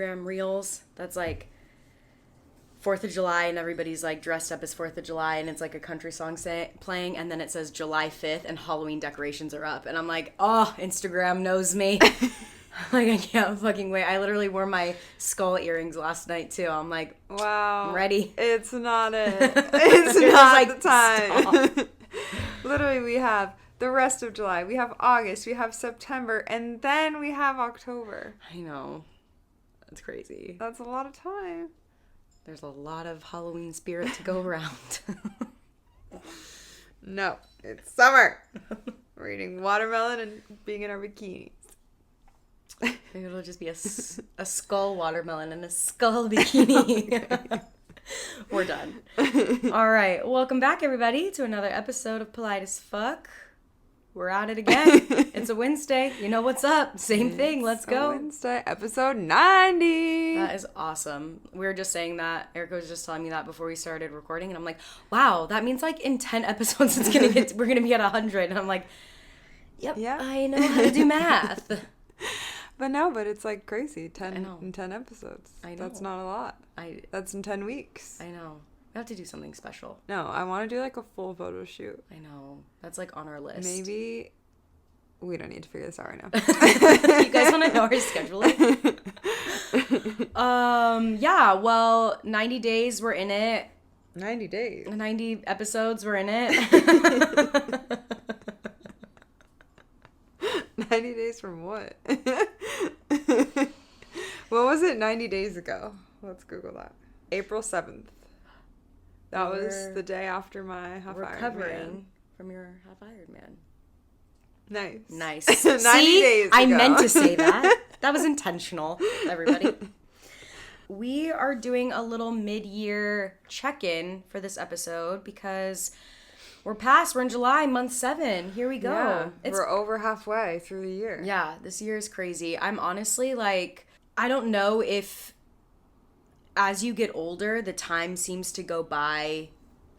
Instagram reels that's like 4th of July and everybody's like dressed up as 4th of July and it's like a country song playing and then it says July 5th and Halloween decorations are up. And I'm like, oh, Instagram knows me. Like, I can't fucking wait. I literally wore my skull earrings last night too. I'm like, wow. I'm ready. It's not it. It's not like, the time. Literally, we have the rest of July. We have August. We have September. And then we have October. I know. That's crazy. That's a lot of time. There's a lot of Halloween spirit to go around. No, it's summer. We're eating watermelon and being in our bikinis. Maybe it'll just be a skull watermelon and a skull bikini. We're done. All right. Welcome back, everybody, to another episode of Polite as Fuck. We're at it again. It's a Wednesday. You know what's up. Same thing. Let's go. Wednesday, episode 90. That is awesome. We were just saying that. Erica was just telling me that before we started recording. And I'm like, wow, that means like in 10 episodes we're going to be at 100. And I'm like, yep, yeah. I know how to do math. But it's like crazy. 10 in 10 episodes. I know. That's not a lot. That's in 10 weeks. I know. We have to do something special. No, I want to do like a full photo shoot. I know. That's like on our list. Maybe we don't need to figure this out right now. You guys want to know our scheduling? Yeah, well, 90 days we're in it. 90 days. 90 episodes we're in it. 90 days from what? What was it 90 days ago? Let's Google that. April 7th. That was the day after my half Ironman. Recovering from your half Ironman. Nice. 90 See? Days ago. I meant to say that. That was intentional, everybody. We are doing a little mid-year check-in for this episode because we're in July, month 7. Here we go. Yeah, we're over halfway through the year. Yeah, this year is crazy. I'm honestly like, I don't know if as you get older, the time seems to go by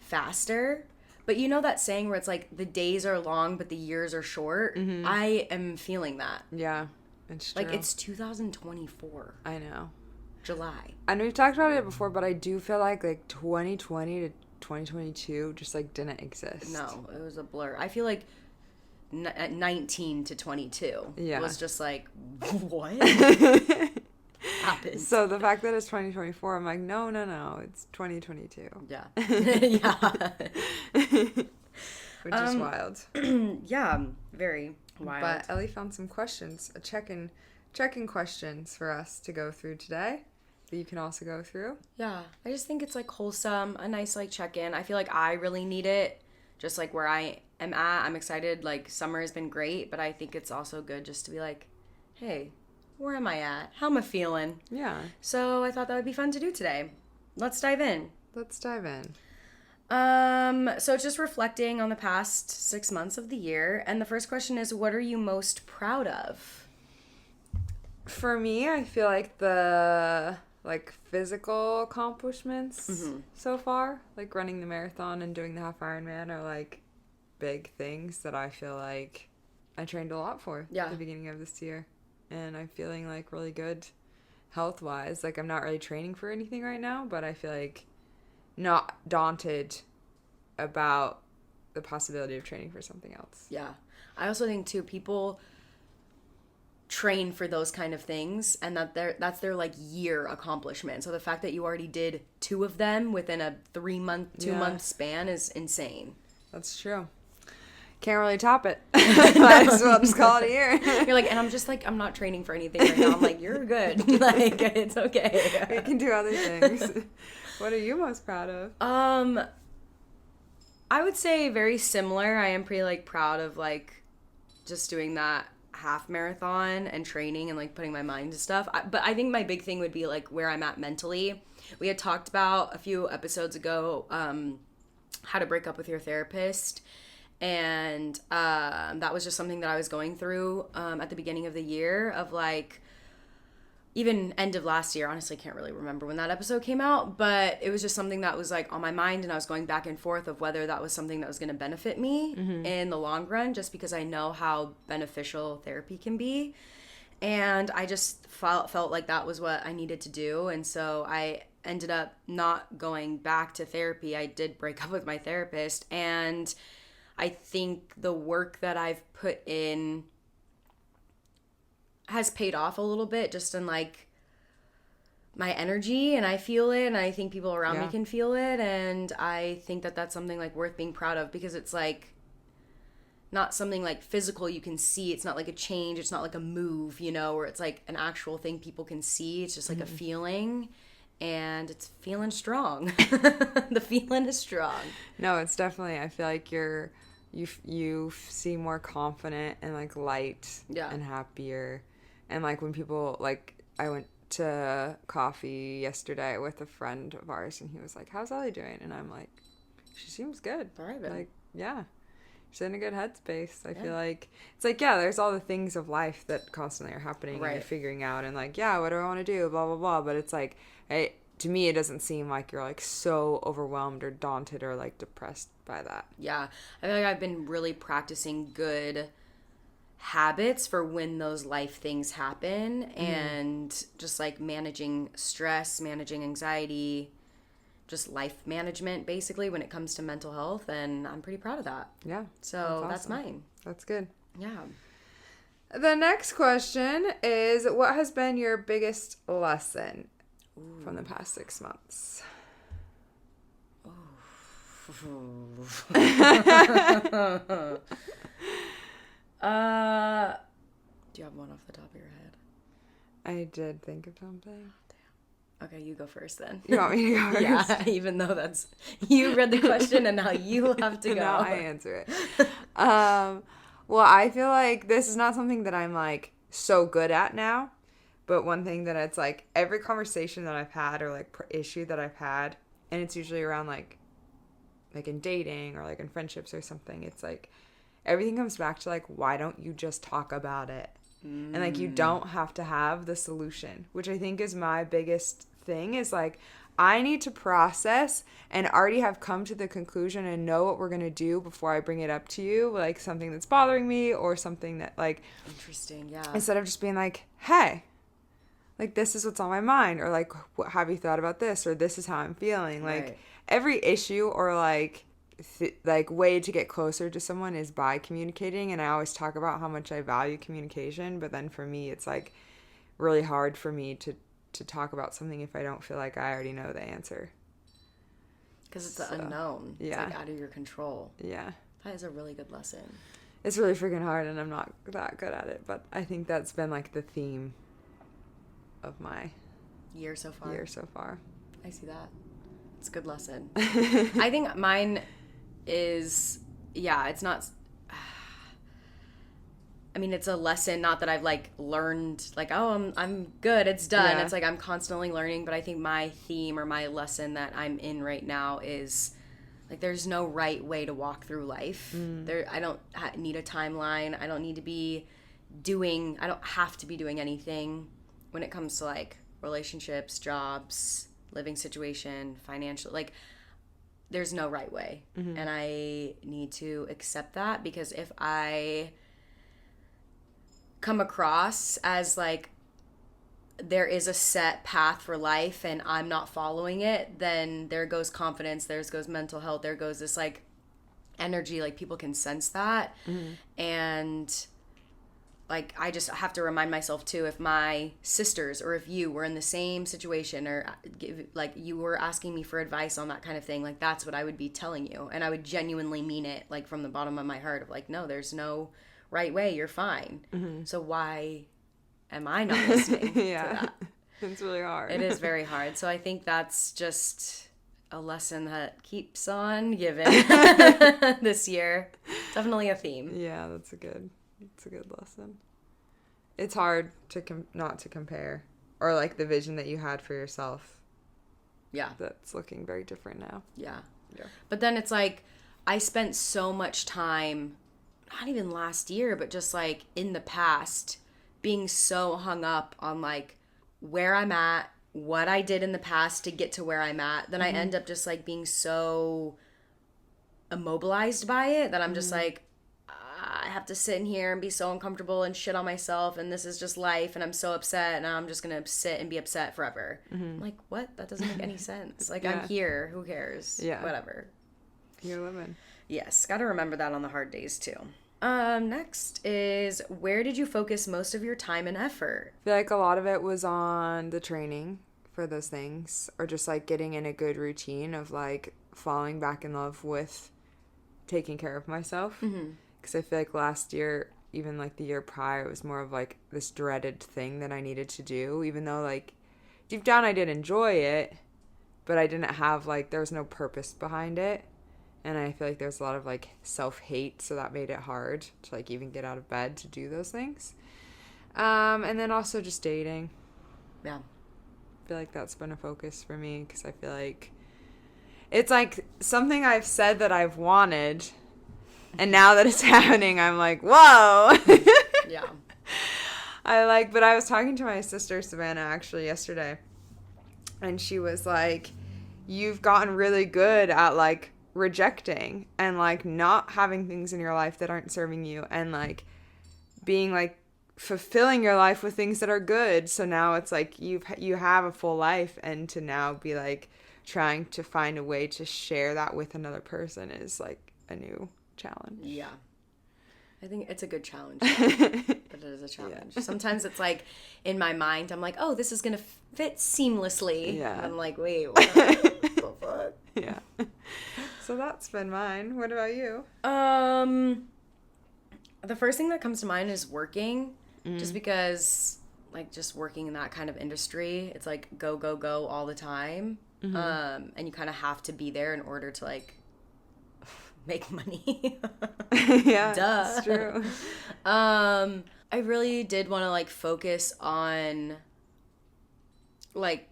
faster. But you know that saying where it's like the days are long, but the years are short? Mm-hmm. I am feeling that. Yeah, it's true. Like, it's 2024. I know. July. I know we've talked about it before, but I do feel like 2020 to 2022 just like didn't exist. No, it was a blur. I feel like 19 to 22 was just like, what happened? So the fact that it's 2024, I'm like, no, it's 2022. Yeah. Yeah. Which is wild. Yeah, very wild. But Ellie found some questions, check-in questions for us to go through today that you can also go through. Yeah, I just think it's like wholesome, a nice like check-in. I feel like I really need it, just like where I am at. I'm excited. Like, summer has been great, but I think it's also good just to be like, hey, where am I at? How am I feeling? Yeah. So I thought that would be fun to do today. Let's dive in. So it's just reflecting on the past 6 months of the year. And the first question is, what are you most proud of? For me, I feel like the physical accomplishments so far, like running the marathon and doing the half Ironman are like big things that I feel like I trained a lot for at the beginning of this year. And I'm feeling like really good health-wise. Like, I'm not really training for anything right now, but I feel like not daunted about the possibility of training for something else. Yeah. I also think, too, people train for those kind of things and that's their like year accomplishment. So the fact that you already did 2 of them within a 2-month span is insane. That's true. Can't really top it. Might as well just call it a year. You're like, and I'm just like, I'm not training for anything right now. I'm like, you're good. Like, it's okay. We can do other things. What are you most proud of? I would say very similar. I am pretty like proud of like just doing that half marathon and training and like putting my mind to stuff. But I think my big thing would be like where I'm at mentally. We had talked about a few episodes ago how to break up with your therapist. And that was just something that I was going through at the beginning of the year of like, even end of last year. Honestly, I can't really remember when that episode came out, but it was just something that was like on my mind and I was going back and forth of whether that was something that was going to benefit me in the long run, just because I know how beneficial therapy can be. And I just felt like that was what I needed to do. And so I ended up not going back to therapy. I did break up with my therapist. And I think the work that I've put in has paid off a little bit, just in like my energy, and I feel it, and I think people around me can feel it. And I think that that's something like worth being proud of, because it's like not something like physical you can see. It's not like a change. It's not like a move, you know, where it's like an actual thing people can see. It's just like a feeling, and it's feeling strong. The feeling is strong. No, it's definitely, I feel like you seem more confident and like light and happier. And like when people, like I went to coffee yesterday with a friend of ours, and he was like, how's Ellie doing? And I'm like, she seems good. Thriving. Like, yeah. She's in a good headspace. I feel like it's like, yeah, there's all the things of life that constantly are happening and you're figuring out, and like, yeah, what do I want to do? Blah, blah, blah. But it's like, to me, it doesn't seem like you're like so overwhelmed or daunted or like depressed by that. Yeah. I feel like I've been really practicing good habits for when those life things happen, and just like managing stress, managing anxiety, just life management basically when it comes to mental health, and I'm pretty proud of that. Yeah. So that's mine. That's good. Yeah. The next question is, what has been your biggest lesson from the past 6 months? Do you have one off the top of your head? I did think of something. Okay, you go first then. You want me to go first? Yeah, even though that's... You read the question and now you have to go. Now I answer it. Well, I feel like this is not something that I'm, like, so good at now. But one thing that it's, like, every conversation that I've had or, like, issue that I've had, and it's usually around, like in dating or, like, in friendships or something, it's, like, everything comes back to, like, why don't you just talk about it? And, like, you don't have to have the solution, which I think is my biggest thing, is like, I need to process and already have come to the conclusion and know what we're going to do before I bring it up to you, like something that's bothering me or something that, like, interesting, yeah, instead of just being like, hey, like, this is what's on my mind, or like, what have you thought about this, or this is how I'm feeling. Like, every issue or like way to get closer to someone is by communicating, and I always talk about how much I value communication, but then for me it's like really hard for me to talk about something if I don't feel like I already know the answer, because it's the unknown. It's like out of your control. Yeah, that is a really good lesson. It's really freaking hard, and I'm not that good at it, but I think that's been like the theme of my year so far. I see that. It's a good lesson. I think mine is, it's not, I mean, it's a lesson, not that I've like learned like, oh, I'm good, it's done. It's like I'm constantly learning, but I think my theme or my lesson that I'm in right now is like, there's no right way to walk through life. I don't need a timeline. I don't have to be doing anything when it comes to like relationships, jobs, living situation, financial, like, there's no right way. And I need to accept that, because if I come across as like there is a set path for life and I'm not following it, then there goes confidence, there goes mental health, there goes this like energy, like people can sense that. And like, I just have to remind myself too, if my sisters or if you were in the same situation, or like you were asking me for advice on that kind of thing, like that's what I would be telling you. And I would genuinely mean it, like from the bottom of my heart, of like, no, there's no right way. You're fine. So why am I not listening to that? It's really hard. It is very hard. So I think that's just a lesson that keeps on giving this year. Definitely a theme. Yeah, it's a good lesson. It's hard to not to compare, or like the vision that you had for yourself. Yeah. That's looking very different now. Yeah. But then it's like, I spent so much time, not even last year, but just like in the past, being so hung up on like where I'm at, what I did in the past to get to where I'm at. Then I end up just like being so immobilized by it that I'm just like, I have to sit in here and be so uncomfortable and shit on myself, and this is just life, and I'm so upset, and I'm just gonna sit and be upset forever. I'm like, what? That doesn't make any sense. Like, I'm here. Who cares? Yeah. Whatever. You're living. Yes, gotta remember that on the hard days, too. Next is, where did you focus most of your time and effort? I feel like a lot of it was on the training for those things, or just like getting in a good routine of like falling back in love with taking care of myself. Because I feel like last year, even like the year prior, it was more of like this dreaded thing that I needed to do, even though like deep down I did enjoy it, but I didn't have like, there was no purpose behind it. And I feel like there's a lot of like self-hate, so that made it hard to like even get out of bed to do those things. And then also just dating. Yeah. I feel like that's been a focus for me, because I feel like it's like something I've said that I've wanted, and now that it's happening, I'm like, whoa. Yeah. But I was talking to my sister Savannah actually yesterday, and she was like, you've gotten really good at like rejecting and like not having things in your life that aren't serving you, and like being like fulfilling your life with things that are good. So now it's like you have a full life, and to now be like trying to find a way to share that with another person is like a new challenge. Yeah. I think it's a good challenge, but it is a challenge. Yeah. Sometimes it's like, in my mind, I'm like, oh, this is going to fit seamlessly. Yeah. And I'm like, wait, what the fuck? Yeah. So that's been mine. What about you? The first thing that comes to mind is working. Just because, like, just working in that kind of industry, it's like go, go, go all the time. And you kind of have to be there in order to, like, make money. Yeah, duh. That's true. I really did want to like focus on like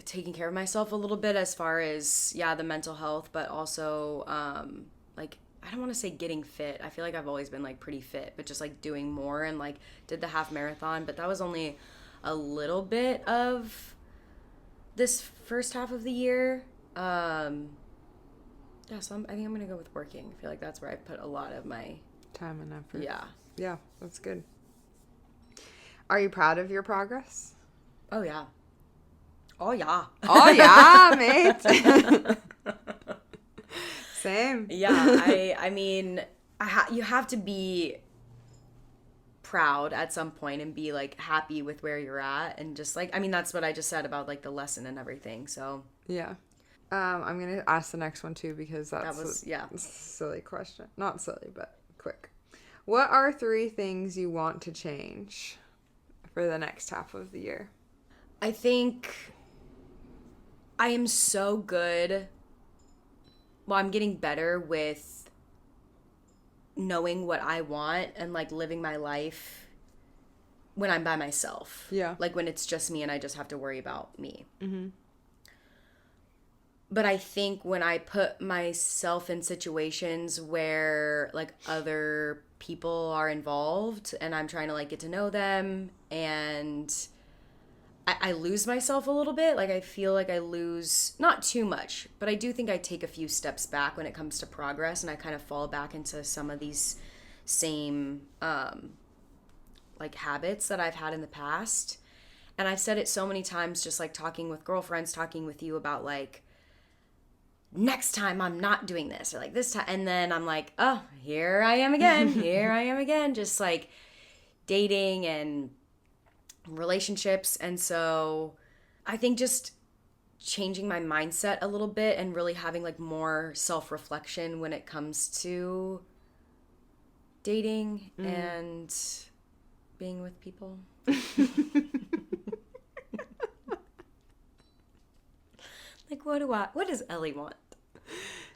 taking care of myself a little bit, as far as the mental health, but also like, I don't want to say getting fit. I feel like I've always been like pretty fit, but just like doing more, and like did the half marathon, but that was only a little bit of this first half of the year. Yeah, so I think I'm going to go with working. I feel like that's where I put a lot of my time and effort. Yeah. Yeah, that's good. Are you proud of your progress? Oh, yeah. Oh, yeah. Oh, yeah, mate. Same. Yeah, I mean, you have to be proud at some point and be, like, happy with where you're at. And just, like, I mean, that's what I just said about, like, the lesson and everything, so. Yeah. I'm going to ask the next one, too, because that's a silly question. Not silly, but quick. What are 3 things you want to change for the next half of the year? I think I am so good. Well, I'm getting better with knowing what I want and, like, living my life when I'm by myself. Yeah. Like, when it's just me and I just have to worry about me. Mm-hmm. But I think when I put myself in situations where, like, other people are involved and I'm trying to, like, get to know them, and I lose myself a little bit. Like, I feel like I lose, not too much, but I do think I take a few steps back when it comes to progress, and I kind of fall back into some of these same, like, habits that I've had in the past. And I've said it so many times, just, like, talking with girlfriends, talking with you about, like, next time I'm not doing this, or like this time, and then I'm like, oh, here I am again, just like dating and relationships. And so I think just changing my mindset a little bit and really having like more self-reflection when it comes to dating and being with people. Like, what does Ellie want?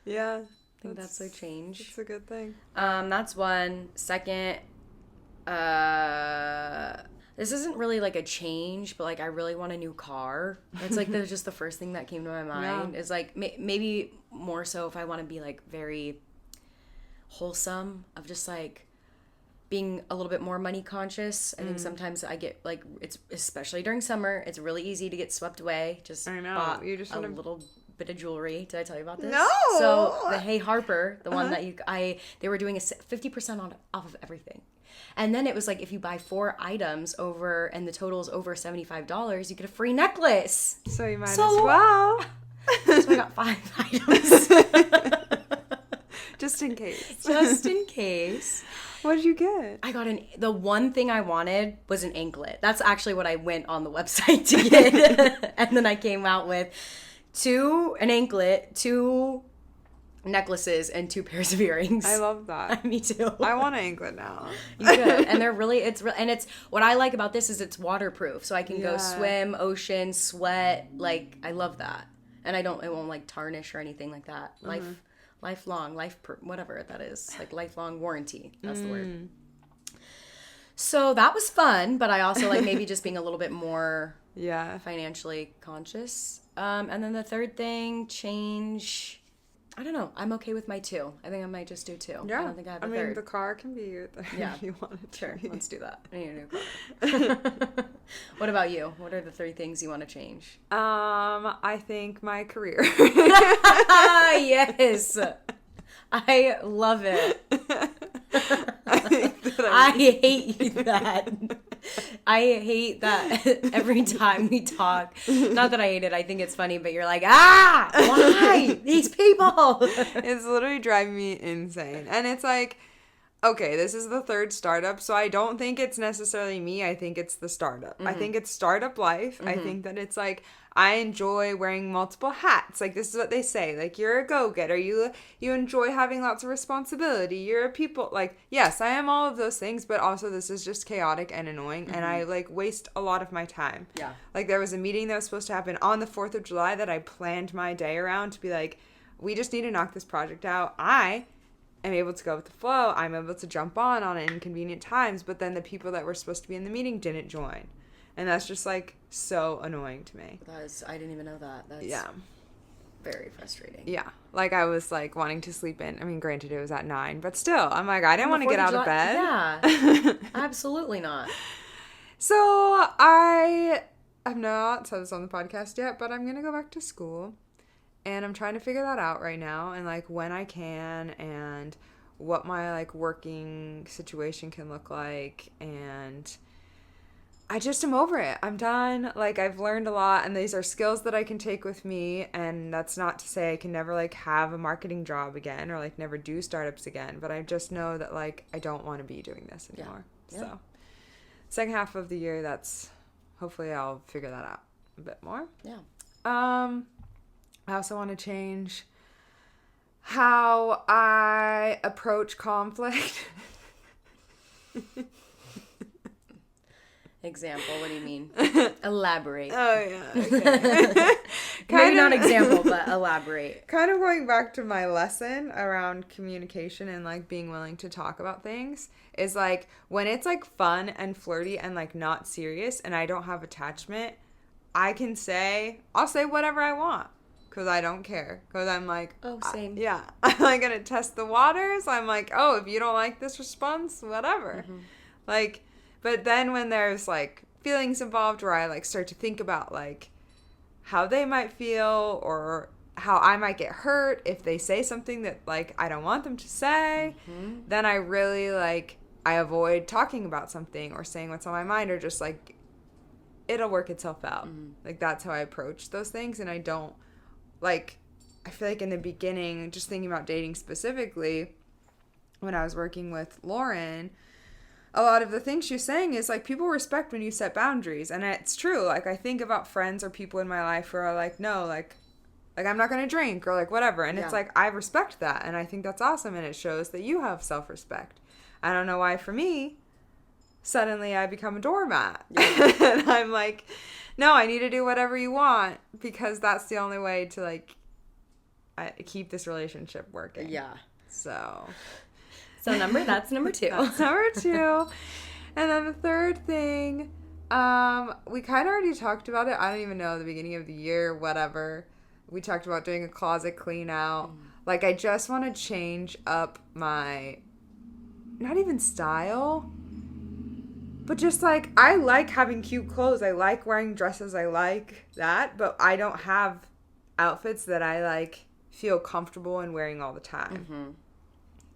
Yeah. I think that's a change. It's a good thing. That's one. Second, this isn't really like a change, but like I really want a new car. It's like that's just the first thing that came to my mind. Is like maybe more so if I want to be like very wholesome, of just like being a little bit more money conscious. I think sometimes I get like, it's especially during summer, it's really easy to get swept away. Just I know. bought You just a little bit of jewelry. Did I tell you about this? No. So the Hey Harper, the one that they were doing 50% off of everything. And then it was like, if you buy 4 items over, and the total is over $75, you get a free necklace. So you might as well. So I got 5 items. Just in case. Just in case. What did you get? I got the one thing I wanted was an anklet. That's actually what I went on the website to get. And then I came out with an anklet, 2 necklaces, and 2 pairs of earrings. I love that. Me too. I want an anklet now. You could. And it's what I like about this is it's waterproof. So I can go swim, ocean, sweat. Like, I love that. And it won't like tarnish or anything like that. Lifelong, whatever that is, like lifelong warranty. That's the word. So that was fun, but I also like maybe just being a little bit more financially conscious. And then the third thing, change. I don't know. I'm okay with my 2. I think I might just do 2. Yeah. I don't think I have a third. The car can be your third if you want it to. Sure. Let's do that. I need a new car. What about you? What are the 3 things you want to change? I think my career. Yes. I love it. I hate that. I hate that every time we talk. Not that I hate it. I think it's funny, but you're like, why? These people. It's literally driving me insane. And it's like, okay, this is the 3rd startup, so I don't think it's necessarily me. I think it's the startup. I think it's startup life. I think that it's like, I enjoy wearing multiple hats. Like, this is what they say. Like, you're a go-getter. You enjoy having lots of responsibility. You're a people. Like, yes, I am all of those things, but also this is just chaotic and annoying, and I, like, waste a lot of my time. Yeah. Like, there was a meeting that was supposed to happen on the 4th of July that I planned my day around to be like, we just need to knock this project out. I am able to go with the flow. I'm able to jump on at inconvenient times, but then the people that were supposed to be in the meeting didn't join. And that's just, like, so annoying to me. I didn't even know that. That's very frustrating. Yeah. Like, I was, like, wanting to sleep in. I mean, granted, it was at 9. But still, I'm like, I didn't want to get out of bed. Yeah. Absolutely not. So, I have not said this on the podcast yet, but I'm going to go back to school. And I'm trying to figure that out right now. And, like, when I can and what my, like, working situation can look like. And I just am over it. I'm done. Like, I've learned a lot, and these are skills that I can take with me, and that's not to say I can never, like, have a marketing job again or, like, never do startups again, but I just know that, like, I don't want to be doing this anymore. Yeah. So, second half of the year, hopefully I'll figure that out a bit more. Yeah. I also want to change how I approach conflict. Example, what do you mean? Elaborate. Oh, yeah. Okay. Maybe not example, but elaborate. Kind of going back to my lesson around communication and, like, being willing to talk about things is, like, when it's, like, fun and flirty and, like, not serious and I don't have attachment, I'll say whatever I want because I don't care. Because I'm like, oh, same. I'm, like, going to test the waters. I'm like, oh, if you don't like this response, whatever. Mm-hmm. Like, but then when there's, like, feelings involved where I, like, start to think about, like, how they might feel or how I might get hurt if they say something that, like, I don't want them to say, then I really, like, I avoid talking about something or saying what's on my mind or just, like, it'll work itself out. Like, that's how I approach those things. And I don't, like, I feel like in the beginning, just thinking about dating specifically, when I was working with Lauren, a lot of the things she's saying is, like, people respect when you set boundaries. And it's true. Like, I think about friends or people in my life who are like, no, like I'm not going to drink or, like, whatever. And it's like, I respect that. And I think that's awesome. And it shows that you have self-respect. I don't know why for me, suddenly I become a doormat. Yeah. And I'm like, no, I need to do whatever you want because that's the only way to, like, keep this relationship working. Yeah. So that's number 2. That's number 2. And then the third thing, we kind of already talked about it. I don't even know, the beginning of the year, whatever. We talked about doing a closet clean out. Like, I just want to change up my, not even style, but just, like, I like having cute clothes. I like wearing dresses. I like that, but I outfits that I like feel comfortable in wearing all the time. Mm-hmm.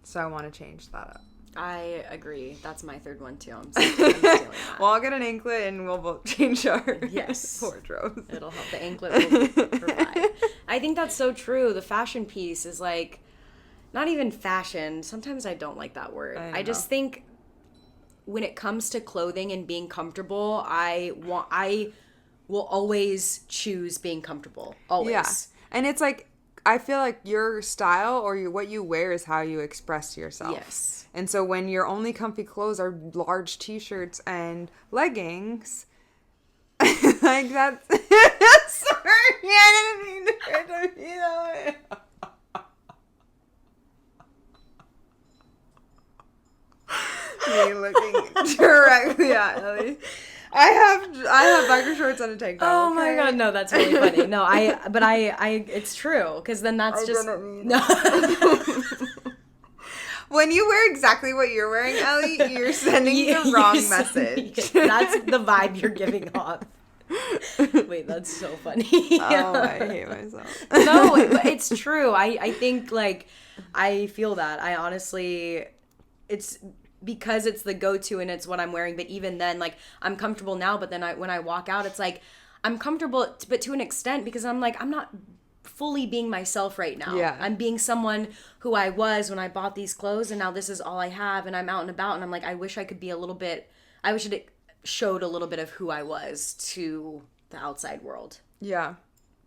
So I want to change that up. I agree. That's my third one too. I'm stealing that. Well, I'll get an anklet and we'll both change our wardrobes. It'll help. The anklet will provide. I think that's so true. The fashion piece is like, not even fashion. Sometimes I don't like that word. I just think when it comes to clothing and being comfortable, I will always choose being comfortable. Always. Yeah. And it's like, I feel like your style or what you wear is how you express yourself. Yes. And so when your only comfy clothes are large t-shirts and leggings, like that's... Sorry, I didn't mean to be that way. Me looking directly at Ellie. I have biker shorts and a tank top. Oh my god, no, that's really funny. No, I it's true, because then that's no. When you wear exactly what you're wearing, Ellie, you're sending the wrong message. That's the vibe you're giving off. Wait, that's so funny. Oh, I hate myself. No, it's true. I think, like, I feel that. I honestly, it's because it's the go-to and it's what I'm wearing. But even then, like, I'm comfortable now. But then when I walk out, it's like, I'm comfortable, but to an extent, because I'm like, I'm not fully being myself right now. Yeah. I'm being someone who I was when I bought these clothes, and now this is all I have, and I'm out and about, and I'm like, I wish I could be a little bit, I wish it showed a little bit of who I was to the outside world. Yeah.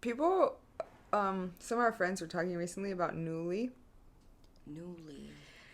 People, some of our friends were talking recently about Nuuly. Nuuly.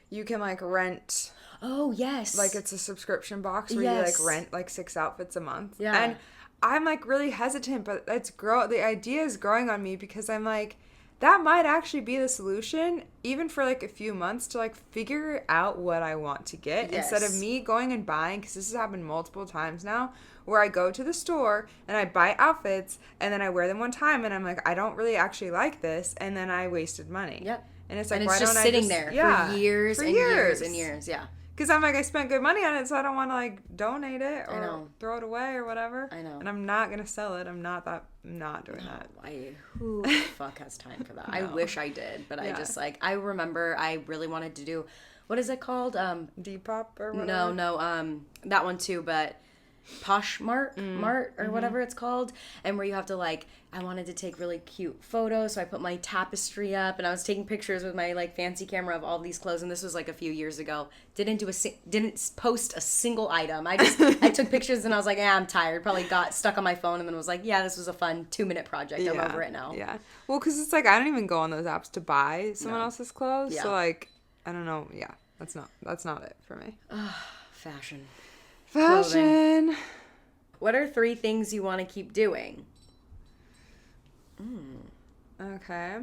You can, like, rent... Oh, yes. Like, it's a subscription box where you, like, rent, like, 6 outfits a month. Yeah. And I'm, like, really hesitant, but the idea is growing on me because I'm, like, that might actually be the solution, even for, like, a few months to, like, figure out what I want to get. Yes. Instead of me going and buying, because this has happened multiple times now, where I go to the store and I buy outfits and then I wear them one time and I'm like, I don't really actually like this, and then I wasted money. Yep. And it's like, and it's why just don't I sitting there for years and years and years. Yeah. Because I'm like, I spent good money on it, so I don't want to, like, donate it or throw it away or whatever. I know. And I'm not going to sell it. I'm not doing that. Who the fuck has time for that? No. I wish I did, but I just, like, I remember I really wanted to do, what is it called? Depop or whatever? No, that one too, but Poshmark or whatever it's called, and where you have to, like, I wanted to take really cute photos, so I put my tapestry up and I was taking pictures with my, like, fancy camera of all these clothes, and this was like a few years ago. Didn't post a single item. I took pictures and I was like, I'm tired. Probably got stuck on my phone and then was like, yeah, this was a fun 2-minute project. I'm over it now. Yeah. Well, because it's like I don't even go on those apps to buy someone else's clothes. Yeah. So, like, I don't know. Yeah, that's not it for me. Fashion. Clothing. What are 3 things you want to keep doing? Okay.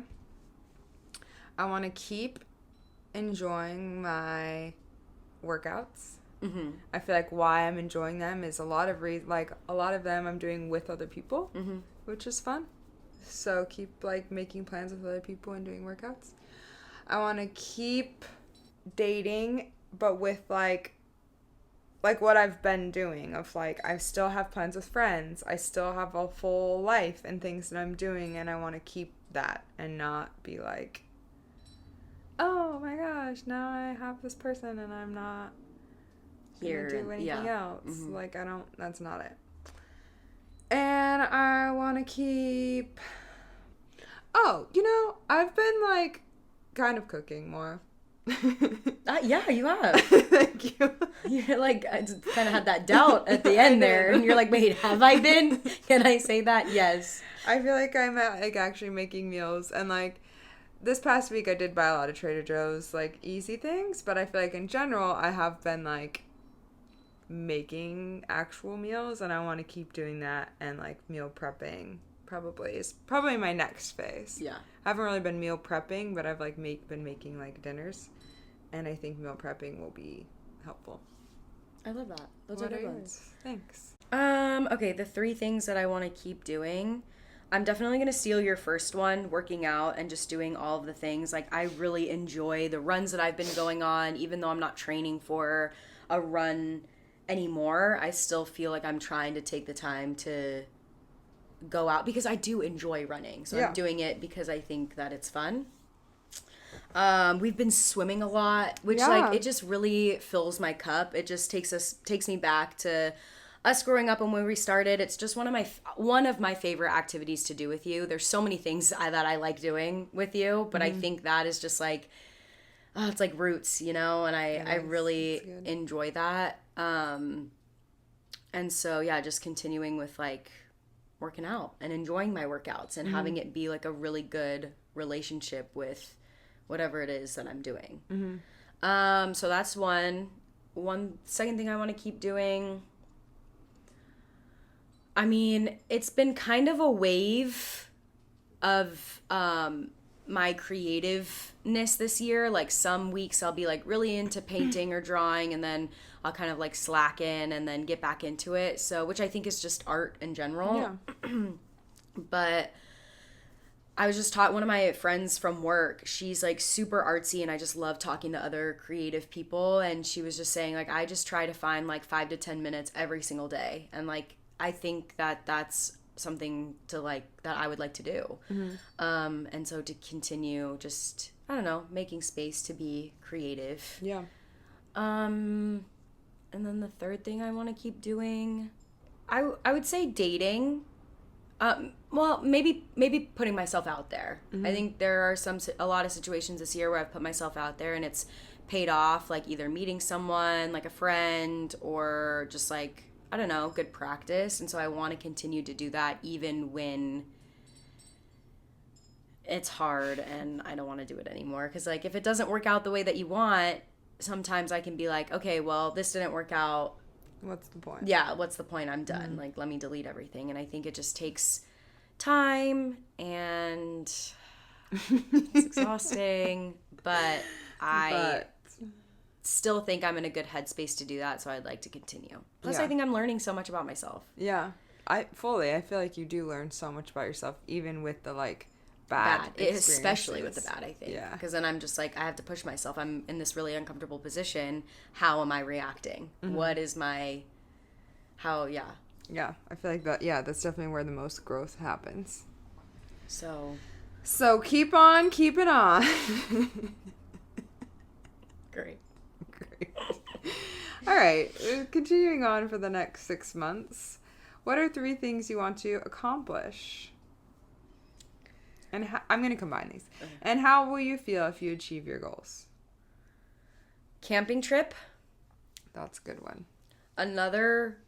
I want to keep enjoying my workouts. Mm-hmm. I feel like why I'm enjoying them is a lot of them I'm doing with other people, which is fun. So keep, like, making plans with other people and doing workouts. I want to keep dating, but with, like what I've been doing of, like, I still have plans with friends. I still have a full life and things that I'm doing, and I want to keep that and not be like, oh my gosh, now I have this person and I'm not here to do anything else. Mm-hmm. Like, that's not it. And I want to keep, I've been, like, kind of cooking more. Yeah, you have. Thank you. You're like, I just kind of had that doubt at the end there, and you're like, wait, have I been? Can I say that? Yes. I feel like I'm like actually making meals, and, like, this past week I did buy a lot of Trader Joe's, like, easy things, but I feel like in general I have been, like, making actual meals, and I want to keep doing that, and, like, meal prepping is probably my next phase. Yeah. I haven't really been meal prepping, but I've, like, been making, like, dinners, and I think meal prepping will be helpful. I love that. Those are good ones. Thanks. Okay, the 3 things that I want to keep doing. I'm definitely going to steal your first one, working out and just doing all of the things. Like, I really enjoy the runs that I've been going on, even though I'm not training for a run anymore. I still feel like I'm trying to take the time to go out because I do enjoy running. So Yeah. I'm doing it because I think that it's fun. We've been swimming a lot, which like it just really fills my cup. It just takes me back to us growing up and when we started. It's just one of my favorite activities to do with you. There's so many things that I like doing with you, but I think that is just like, it's like roots, you know, and I really enjoy that. And so, yeah, just continuing with like working out and enjoying my workouts and having it be like a really good relationship with whatever it is that I'm doing. So that's one second thing I want to keep doing. I mean, it's been kind of a wave of my creativeness this year. Like some weeks I'll be like really into painting or drawing, and then I'll kind of like slack in and then get back into it. So, which I think is just art in general. Yeah. But I was just taught one of my friends from work. She's like super artsy and I just love talking to other creative people. And she was just saying like, I just try to find like 5 to 10 minutes every single day. And like, I think that that's something to like, that I would like to do. And so to continue just, I don't know, making space to be creative. Yeah. And then the third thing I want to keep doing, I would say dating. Well, maybe putting myself out there. I think there are a lot of situations this year where I've put myself out there and it's paid off, like either meeting someone, like a friend, or just like, I don't know, good practice. And so I want to continue to do that even when it's hard and I don't want to do it anymore. Because like if it doesn't work out the way that you want, sometimes I can be like, okay, well, this didn't work out. What's the point? Yeah, what's the point? I'm done. Like, let me delete everything. And I think it just takes time and it's exhausting, but I still think I'm in a good headspace to do that, so I'd like to continue. Plus, I think I'm learning so much about myself. Yeah. I feel like you do learn so much about yourself, even with the, like, bad especially with the bad, I think. Yeah. Because then I'm just like, I have to push myself. I'm in this really uncomfortable position. How am I reacting? What is my... Yeah, I feel like that's definitely where the most growth happens. So keep on keeping on. Great. All right, continuing on for the next 6 months. What are 3 things you want to accomplish? And I'm going to combine these. Okay. And how will you feel if you achieve your goals? Camping trip. That's a good one. Another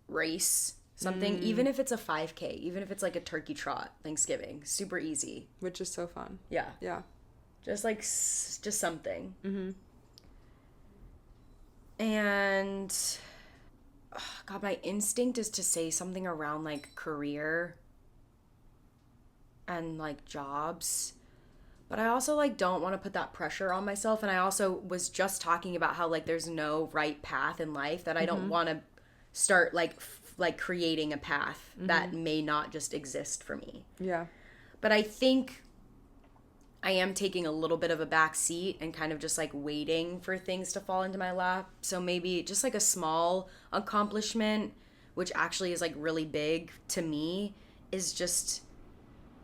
race. Something, even if it's a 5K, even if it's like a turkey trot, Thanksgiving. Super easy. Which is so fun. Yeah. Yeah. Just like, just something. And, God, my instinct is to say something around like career and like jobs, but I also like don't want to put that pressure on myself. And I also was just talking about how like there's no right path in life, that I don't want to start like creating a path that may not just exist for me. Yeah. But I think I am taking a little bit of a back seat and kind of just like waiting for things to fall into my lap. So maybe just like a small accomplishment, which actually is like really big to me, is just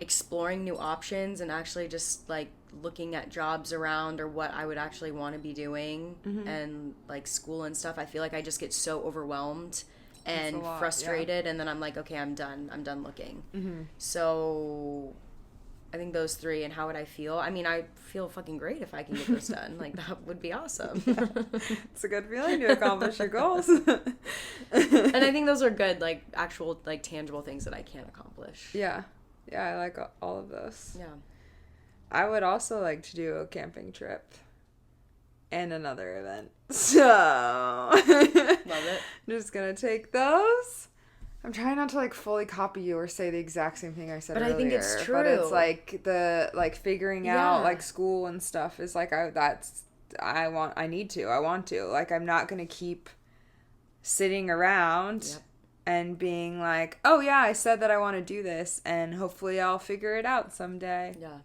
exploring new options and actually just like looking at jobs around or what I would actually want to be doing and like school and stuff. I feel like I just get so overwhelmed and frustrated, and then I'm like, okay, I'm done looking. So I think those 3. And how would I feel? I mean, I feel fucking great if I can get those done. Like, that would be awesome. It's a good feeling to accomplish your goals. And I think those are good, like, actual, like, tangible things that I can accomplish. Yeah. Yeah, I like all of those. Yeah. I would also like to do a camping trip and another event. So. Love it. I'm just going to take those. I'm trying not to like fully copy you or say the exact same thing I said earlier. But I think it's true. But it's like the like figuring out like school and stuff is like I want to. Like I'm not going to keep sitting around and being like, "Oh yeah, I said that I want to do this and hopefully I'll figure it out someday." Yeah.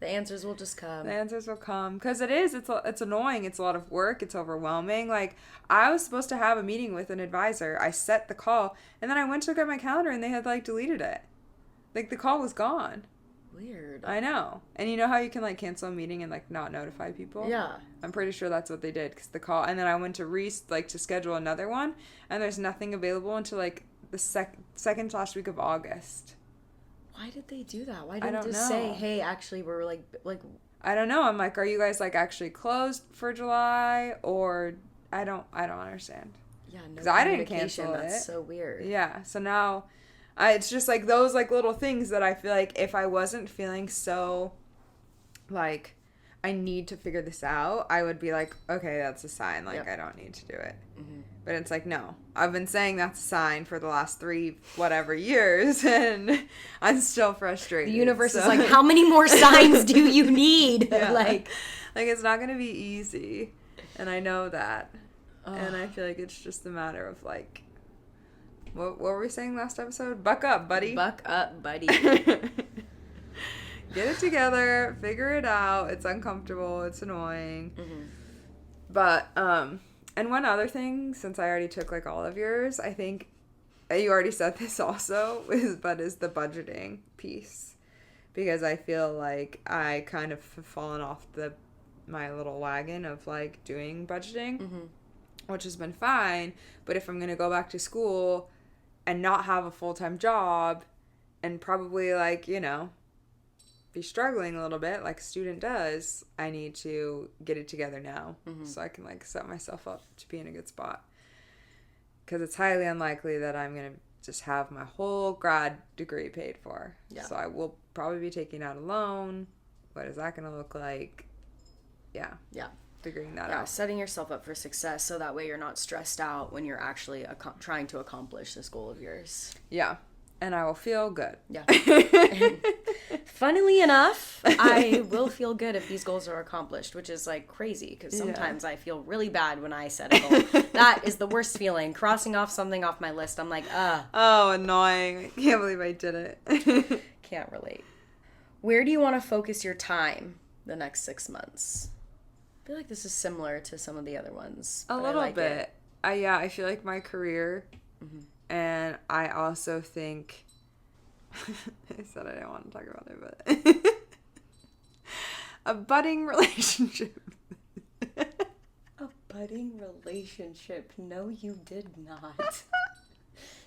The answers will just come. The answers will come. Because it's annoying. It's a lot of work. It's overwhelming. Like, I was supposed to have a meeting with an advisor. I set the call, and then I went to look at my calendar, and they had, like, deleted it. Like, the call was gone. Weird. I know. And you know how you can, like, cancel a meeting and, like, not notify people? Yeah. I'm pretty sure that's what they did. Because the call... And then I went to to schedule another one, and there's nothing available until, like, the second last week of August. Why did they do that? Why didn't they just say, hey, actually, we're, like... I don't know. I'm like, are you guys, like, actually closed for July? Or... I don't understand. Yeah, no because I didn't cancel it. That's so weird. Yeah, so now... it's just, like, those, like, little things that I feel like if I wasn't feeling so, like, I need to figure this out, I would be like, okay, that's a sign. Like, yep. I don't need to do it. Mm-hmm. But it's like, no. I've been saying that's a sign for the last 3 whatever years, and I'm still frustrated. The universe is like, how many more signs do you need? Yeah. Like, it's not going to be easy. And I know that. And I feel like it's just a matter of, like... What were we saying last episode? Buck up, buddy. Buck up, buddy. Get it together. Figure it out. It's uncomfortable. It's annoying. Mm-hmm. But, and one other thing, since I already took, like, all of yours, I think you already said this also, is the budgeting piece. Because I feel like I kind of have fallen off my little wagon of, like, doing budgeting, mm-hmm. which has been fine. But if I'm going to go back to school... and not have a full-time job and probably, like, you know, be struggling a little bit like a student does, I need to get it together now. Mm-hmm. So I can, like, set myself up to be in a good spot. Because it's highly unlikely that I'm going to just have my whole grad degree paid for. Yeah. So I will probably be taking out a loan. What is that going to look like? Yeah. Yeah. Figuring that out. Setting yourself up for success so that way you're not stressed out when you're actually trying to accomplish this goal of yours. Yeah. And I will feel good. Yeah. Funnily enough, I will feel good if these goals are accomplished, which is, like, crazy because sometimes I feel really bad when I set a goal. That is the worst feeling. Crossing off something off my list, I'm like, Oh, annoying. I can't believe I did it. Can't relate. Where do you want to focus your time the next 6 months? I feel like this is similar to some of the other ones. A little bit. I feel like my career, mm-hmm. and I also think, I said I didn't want to talk about it, but a budding relationship. A budding relationship? No, you did not.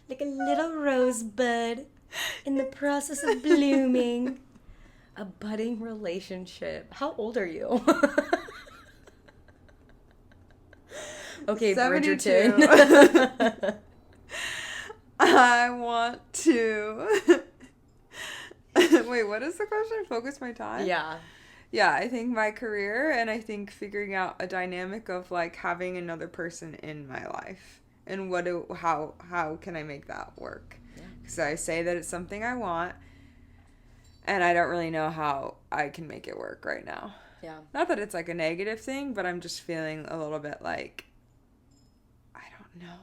Like a little rosebud in the process of blooming. A budding relationship. How old are you? Okay, 72. Bridgerton. I want to... Wait, what is the question? Focus my time? Yeah. Yeah, I think my career, and I think figuring out a dynamic of, like, having another person in my life. And how can I make that work? Because I say that it's something I want, and I don't really know how I can make it work right now. Yeah. Not that it's, like, a negative thing, but I'm just feeling a little bit, like... No,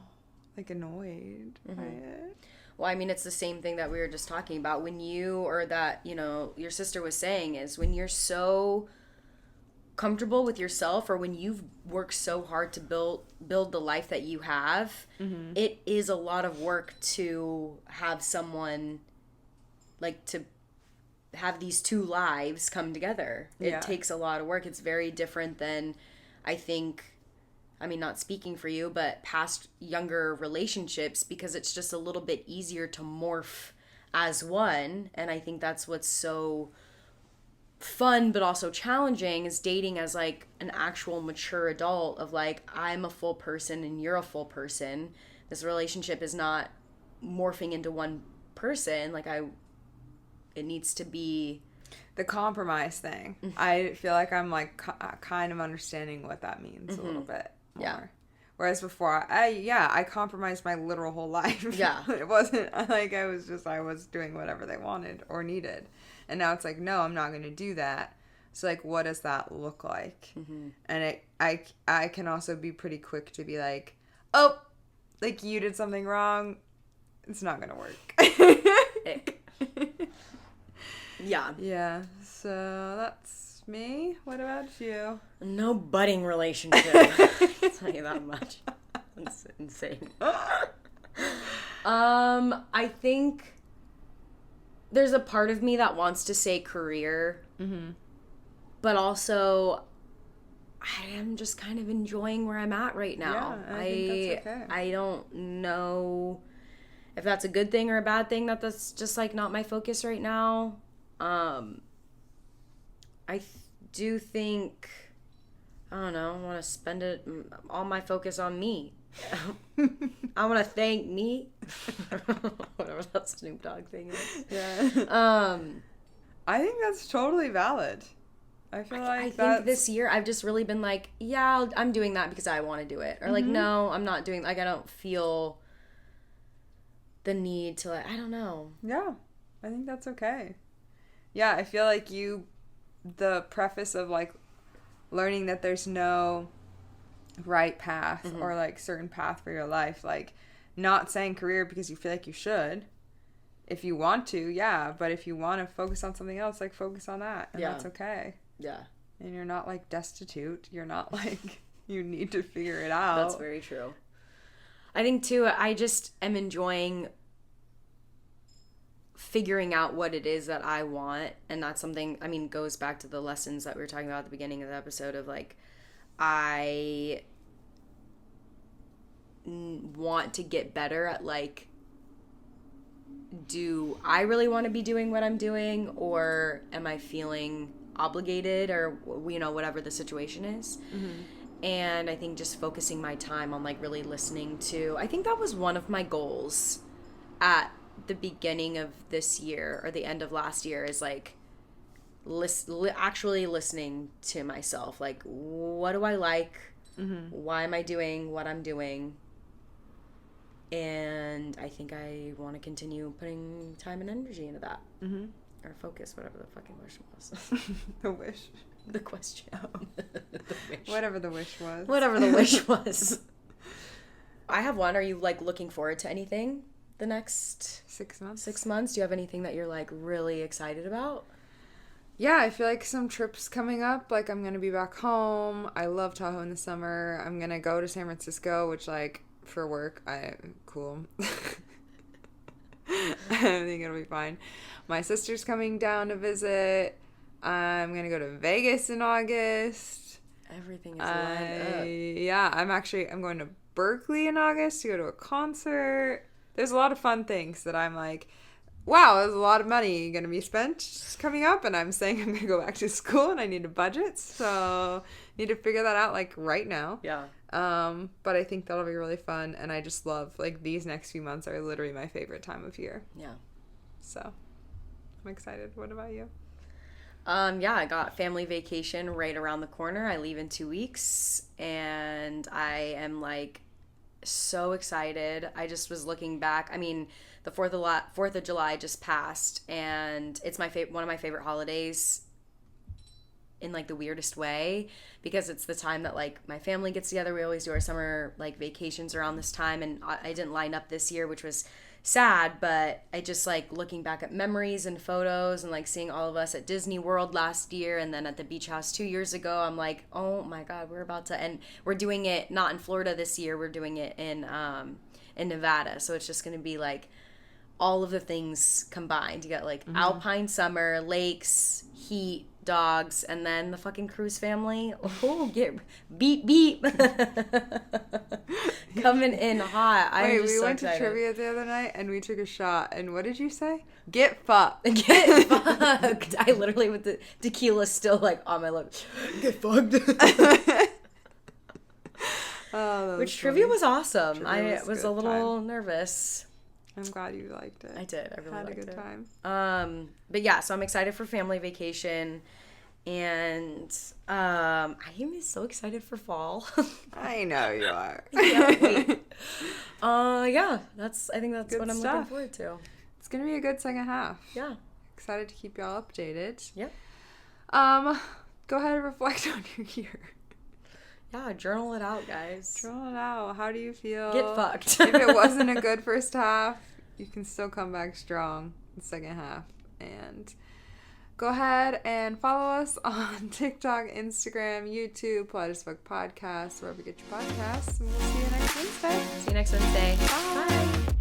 like, annoyed by it. Well, I mean, it's the same thing that we were just talking about when you, or that, you know, your sister was saying, is when you're so comfortable with yourself, or when you've worked so hard to build the life that you have, mm-hmm. it is a lot of work to have someone, like, to have these 2 lives come together. It takes a lot of work. It's very different than, I think... I mean, not speaking for you, but past younger relationships, because it's just a little bit easier to morph as one. And I think that's what's so fun, but also challenging, is dating as, like, an actual mature adult of, like, I'm a full person and you're a full person. This relationship is not morphing into one person. Like, it needs to be... The compromise thing. Mm-hmm. I feel like I'm, like, kind of understanding what that means mm-hmm. a little bit. More. Yeah. Whereas before, I compromised my literal whole life. Yeah. It wasn't like I was doing whatever they wanted or needed. And now it's like, no, I'm not going to do that. So, like, what does that look like? Mm-hmm. And I can also be pretty quick to be like, oh, like, you did something wrong. It's not going to work. Yeah. Yeah. So that's me. What about you? No budding relationship. I'll tell you that much. That's insane. I think there's a part of me that wants to say career, but also I am just kind of enjoying where I'm at right now. Yeah, I think that's okay. I don't know if that's a good thing or a bad thing, that's just like not my focus right now. Do think, I don't know, I want to spend all my focus on me. I want to thank me. Whatever that Snoop Dogg thing is. Yeah. I think that's totally valid. I think this year I've just really been like, yeah, I'm doing that because I want to do it. Or like, no, I'm not doing, like, I don't feel the need to, like, I don't know. Yeah, I think that's okay. Yeah, I feel like the preface of like learning that there's no right path or like certain path for your life, like not saying career because you feel like you should. If you want to, yeah, but if you want to focus on something else, like focus on that, and that's okay. Yeah. And you're not like destitute. You're not like you need to figure it out. That's very true. I think too, I just am enjoying figuring out what it is that I want, and that's something, I mean, goes back to the lessons that we were talking about at the beginning of the episode of like, I want to get better at like, do I really want to be doing what I'm doing, or am I feeling obligated, or, you know, whatever the situation is. And I think just focusing my time on like really listening to, I think that was one of my goals at the beginning of this year or the end of last year, is like actually listening to myself. Like, what do I like? Why am I doing what I'm doing? And I think I want to continue putting time and energy into that. Or focus, whatever the fucking wish was. The wish. The question. The wish. Whatever the wish was. Whatever the wish was. I have one. Are you like looking forward to anything the next 6 months? 6 months? Do you have anything that you're like really excited about? Yeah, I feel like some trips coming up. Like, I'm going to be back home. I love Tahoe in the summer. I'm going to go to San Francisco, which, like, for work, cool. I think it'll be fine. My sister's coming down to visit. I'm going to go to Vegas in August. Everything is lined up. Yeah, I'm going to Berkeley in August to go to a concert. There's a lot of fun things that I'm like, wow, there's a lot of money going to be spent coming up, and I'm saying I'm going to go back to school and I need a budget, so need to figure that out like right now. Yeah. But I think that'll be really fun, and I just love, like, these next few months are literally my favorite time of year. Yeah. So I'm excited. What about you? Yeah, I got family vacation right around the corner. I leave in 2 weeks, and I am like so excited. I just was looking back. I mean, the 4th of July just passed, and it's one of my favorite holidays in like the weirdest way, because it's the time that like my family gets together. We always do our summer like vacations around this time, and I didn't line up this year, which was sad, but I just like looking back at memories and photos and like seeing all of us at Disney World last year and then at the beach house 2 years ago. I'm like, oh my God, and we're doing it not in Florida this year. We're doing it in Nevada. So it's just going to be like all of the things combined. You got like alpine summer, lakes, heat, dogs, and then the fucking cruise family. Oh, get beep beep. Coming in hot. Wait, we went to trivia the other night and we took a shot, and what did you say? Get fucked. Get fucked. I literally, with the tequila still like on my lips, get fucked. Which trivia was awesome. I was a little nervous. I'm glad you liked it. I did. I really had liked it. Had a good time. But yeah, so I'm excited for family vacation, and I am so excited for fall. I know you are. Yeah, wait. Yeah, I think that's good what I'm stuff. looking forward to. It's gonna be a good second half. Yeah. Excited to keep y'all updated. Yep. Go ahead and reflect on your year. Yeah, journal it out, guys. Journal it out. How do you feel? Get fucked. If it wasn't a good first half, you can still come back strong in the second half. And Go ahead and follow us on TikTok, Instagram, YouTube, Polite as Fuck Podcast, wherever you get your podcasts. And we'll see you next Wednesday. See you next Wednesday. Bye. Bye.